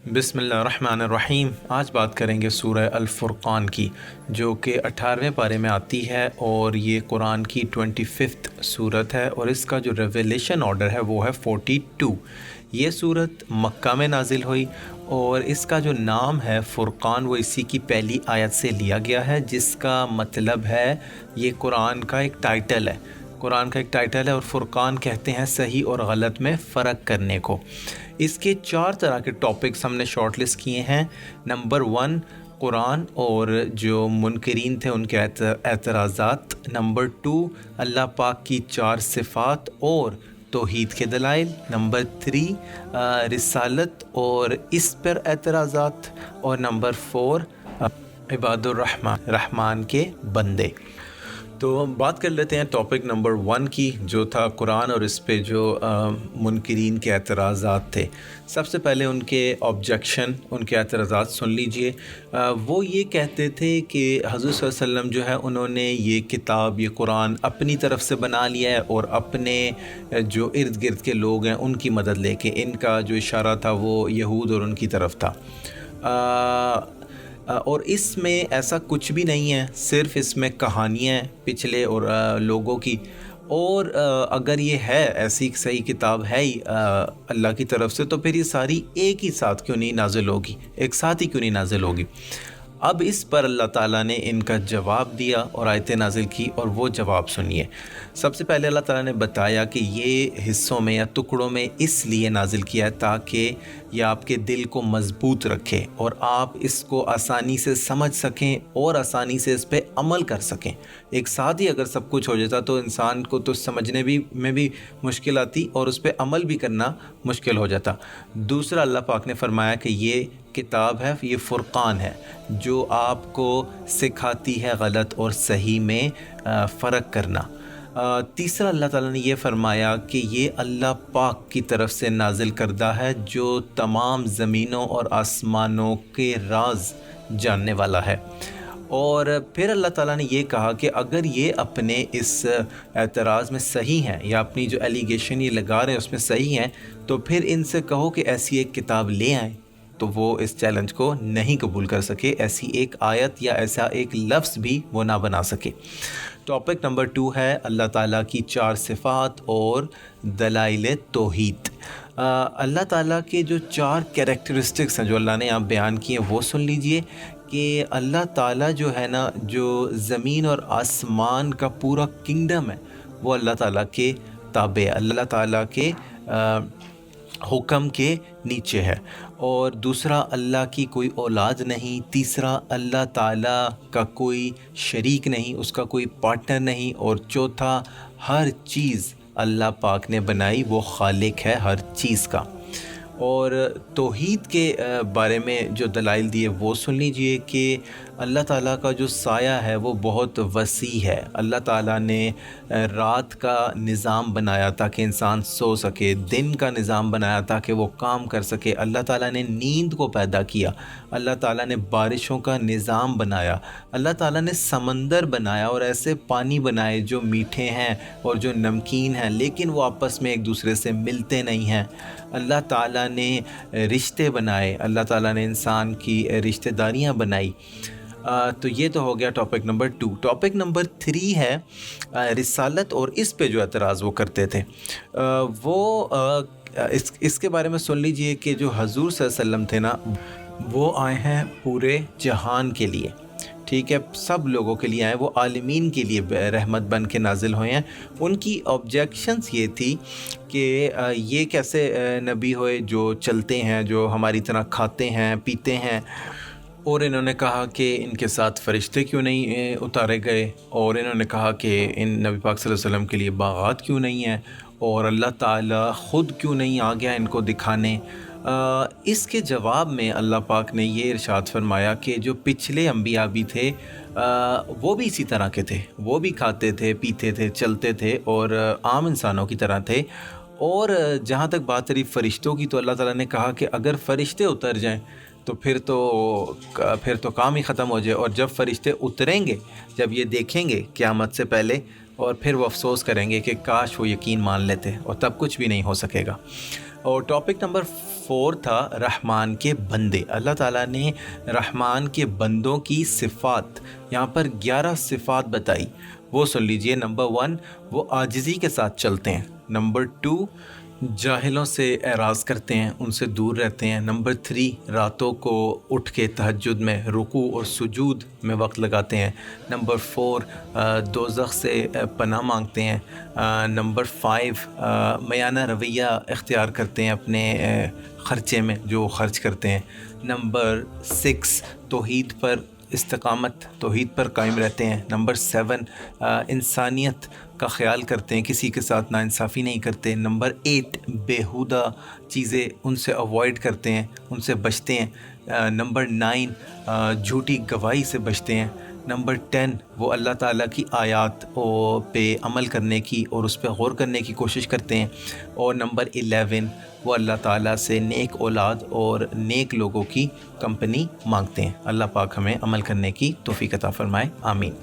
بسم اللہ الرحمن الرحیم۔ آج بات کریں گے سورہ الفرقان کی، جو کہ 18ویں پارے میں آتی ہے اور یہ قرآن کی 25 سورت ہے، اور اس کا جو ریویلیشن آرڈر ہے وہ ہے 42۔ یہ سورت مکہ میں نازل ہوئی اور اس کا جو نام ہے فرقان وہ اسی کی پہلی آیت سے لیا گیا ہے، جس کا مطلب ہے یہ قرآن کا ایک ٹائٹل ہے۔ قرآن کا ایک ٹائٹل ہے اور فرقان کہتے ہیں صحیح اور غلط میں فرق کرنے کو۔ اس کے 4 طرح کے ٹاپکس ہم نے شارٹ لسٹ کیے ہیں۔ نمبر 1 قرآن اور جو منکرین تھے ان کے اعتراضات۔ نمبر 2 اللہ پاک کی 4 صفات اور توحید کے دلائل۔ نمبر 3 رسالت اور اس پر اعتراضات، اور نمبر 4 عباد الرحمن، رحمان کے بندے۔ تو بات کر لیتے ہیں ٹاپک نمبر 1 کی، جو تھا قرآن اور اس پہ جو منکرین کے اعتراضات تھے۔ سب سے پہلے ان کے آبجیکشن، ان کے اعتراضات سن لیجئے۔ وہ یہ کہتے تھے کہ حضور صلی اللہ علیہ وسلم جو ہے انہوں نے یہ کتاب، یہ قرآن اپنی طرف سے بنا لیا ہے اور اپنے جو ارد گرد کے لوگ ہیں ان کی مدد لے کے، ان کا جو اشارہ تھا وہ یہود اور ان کی طرف تھا۔ اور اس میں ایسا کچھ بھی نہیں ہے، صرف اس میں کہانیاں ہیں پچھلے اور لوگوں کی، اور اگر یہ ہے ایسی صحیح کتاب ہے ہی اللہ کی طرف سے، تو پھر یہ ساری ایک ہی ساتھ کیوں نہیں نازل ہوگی، ایک ساتھ ہی کیوں نہیں نازل ہوگی۔ اب اس پر اللہ تعالیٰ نے ان کا جواب دیا اور آیتیں نازل کی، اور وہ جواب سنیے۔ سب سے پہلے اللہ تعالیٰ نے بتایا کہ یہ حصوں میں یا ٹکڑوں میں اس لیے نازل کیا ہے تاکہ یہ آپ کے دل کو مضبوط رکھے اور آپ اس کو آسانی سے سمجھ سکیں اور آسانی سے اس پہ عمل کر سکیں۔ ایک ساتھ ہی اگر سب کچھ ہو جاتا تو انسان کو تو سمجھنے میں بھی مشکل آتی اور اس پہ عمل بھی کرنا مشکل ہو جاتا۔ دوسرا اللہ پاک نے فرمایا کہ یہ کتاب ہے، یہ فرقان ہے جو آپ کو سکھاتی ہے غلط اور صحیح میں فرق کرنا۔ تیسرا اللہ تعالیٰ نے یہ فرمایا کہ یہ اللہ پاک کی طرف سے نازل کردہ ہے جو تمام زمینوں اور آسمانوں کے راز جاننے والا ہے۔ اور پھر اللہ تعالیٰ نے یہ کہا کہ اگر یہ اپنے اس اعتراض میں صحیح ہیں یا اپنی جو ایلیگیشن یہ لگا رہے ہیں اس میں صحیح ہیں، تو پھر ان سے کہو کہ ایسی ایک کتاب لے آئیں۔ تو وہ اس چیلنج کو نہیں قبول کر سکے، ایسی ایک آیت یا ایسا ایک لفظ بھی وہ نہ بنا سکے۔ ٹاپک نمبر 2 ہے اللہ تعالیٰ کی 4 صفات اور دلائل توحید۔ اللہ تعالیٰ کے جو 4 کیریکٹرسٹکس ہیں جو اللہ نے یہاں بیان کیے وہ سن لیجئے کہ اللہ تعالیٰ جو ہے نا، جو زمین اور آسمان کا پورا کنگڈم ہے وہ اللہ تعالیٰ کے تابع ہے، اللہ تعالیٰ کے حکم کے نیچے ہے۔ اور دوسرا اللہ کی کوئی اولاد نہیں، تیسرا اللہ تعالیٰ کا کوئی شریک نہیں، اس کا کوئی پارٹنر نہیں، اور چوتھا ہر چیز اللہ پاک نے بنائی، وہ خالق ہے ہر چیز کا۔ اور توحید کے بارے میں جو دلائل دیے وہ سن لیجئے کہ اللہ تعالیٰ کا جو سایہ ہے وہ بہت وسیع ہے۔ اللہ تعالیٰ نے رات کا نظام بنایا تاکہ انسان سو سکے، دن کا نظام بنایا تاکہ وہ کام کر سکے، اللہ تعالیٰ نے نیند کو پیدا کیا، اللہ تعالیٰ نے بارشوں کا نظام بنایا، اللہ تعالیٰ نے سمندر بنایا اور ایسے پانی بنائے جو میٹھے ہیں اور جو نمکین ہیں، لیکن وہ آپس میں ایک دوسرے سے ملتے نہیں ہیں۔ اللہ تعالیٰ نے رشتے بنائے، اللہ تعالیٰ نے انسان کی رشتہ داریاں بنائی۔ تو یہ تو ہو گیا ٹاپک نمبر 2۔ ٹاپک نمبر 3 ہے رسالت اور اس پہ جو اعتراض وہ کرتے تھے، وہ اس کے بارے میں سن لیجئے کہ جو حضور صلی اللہ علیہ وسلم تھے نا، وہ آئے ہیں پورے جہان کے لیے، ٹھیک ہے، سب لوگوں کے لیے آئے، وہ عالمین کے لیے رحمت بن کے نازل ہوئے ہیں۔ ان کی آبجیکشنز یہ تھی کہ یہ کیسے نبی ہوئے جو چلتے ہیں، جو ہماری طرح کھاتے ہیں پیتے ہیں، اور انہوں نے کہا کہ ان کے ساتھ فرشتے کیوں نہیں اتارے گئے، اور انہوں نے کہا کہ ان نبی پاک صلی اللہ علیہ وسلم کے لیے باغات کیوں نہیں ہیں، اور اللہ تعالیٰ خود کیوں نہیں آ گیا ان کو دکھانے۔ اس کے جواب میں اللہ پاک نے یہ ارشاد فرمایا کہ جو پچھلے انبیاء بھی تھے وہ بھی اسی طرح کے تھے، وہ بھی کھاتے تھے پیتے تھے چلتے تھے اور عام انسانوں کی طرح تھے۔ اور جہاں تک بات رہی فرشتوں کی، تو اللہ تعالیٰ نے کہا کہ اگر فرشتے اتر جائیں تو پھر تو کام ہی ختم ہو جائے، اور جب فرشتے اتریں گے، جب یہ دیکھیں گے قیامت سے پہلے، اور پھر وہ افسوس کریں گے کہ کاش وہ یقین مان لیتے، اور تب کچھ بھی نہیں ہو سکے گا۔ اور ٹاپک نمبر 4 تھا رحمان کے بندے. اللہ تعالیٰ نے رحمان کے بندوں کی صفات، یہاں پر 11 صفات بتائی، وہ سن لیجئے. نمبر 1 وہ عاجزی کے ساتھ چلتے ہیں. نمبر 2 جاہلوں سے اعراض کرتے ہیں، ان سے دور رہتے ہیں. نمبر 3 راتوں کو اٹھ کے تہجد میں رکوع اور سجود میں وقت لگاتے ہیں. نمبر 4 دوزخ سے پناہ مانگتے ہیں. نمبر 5 میانہ رویہ اختیار کرتے ہیں اپنے خرچے میں جو خرچ کرتے ہیں. نمبر 6 توحید پر استقامت، توحید پر قائم رہتے ہیں. نمبر 7 انسانیت کا خیال کرتے ہیں، کسی کے ساتھ ناانصافی نہیں کرتے. نمبر 8 بیہودہ چیزیں ان سے اوائڈ کرتے ہیں، ان سے بچتے ہیں. نمبر 9 جھوٹی گواہی سے بچتے ہیں. نمبر 10 وہ اللہ تعالیٰ کی آیات پہ عمل کرنے کی اور اس پہ غور کرنے کی کوشش کرتے ہیں. اور نمبر 11 وہ اللہ تعالیٰ سے نیک اولاد اور نیک لوگوں کی کمپنی مانگتے ہیں. اللہ پاک ہمیں عمل کرنے کی توفیق عطا فرمائے. آمین.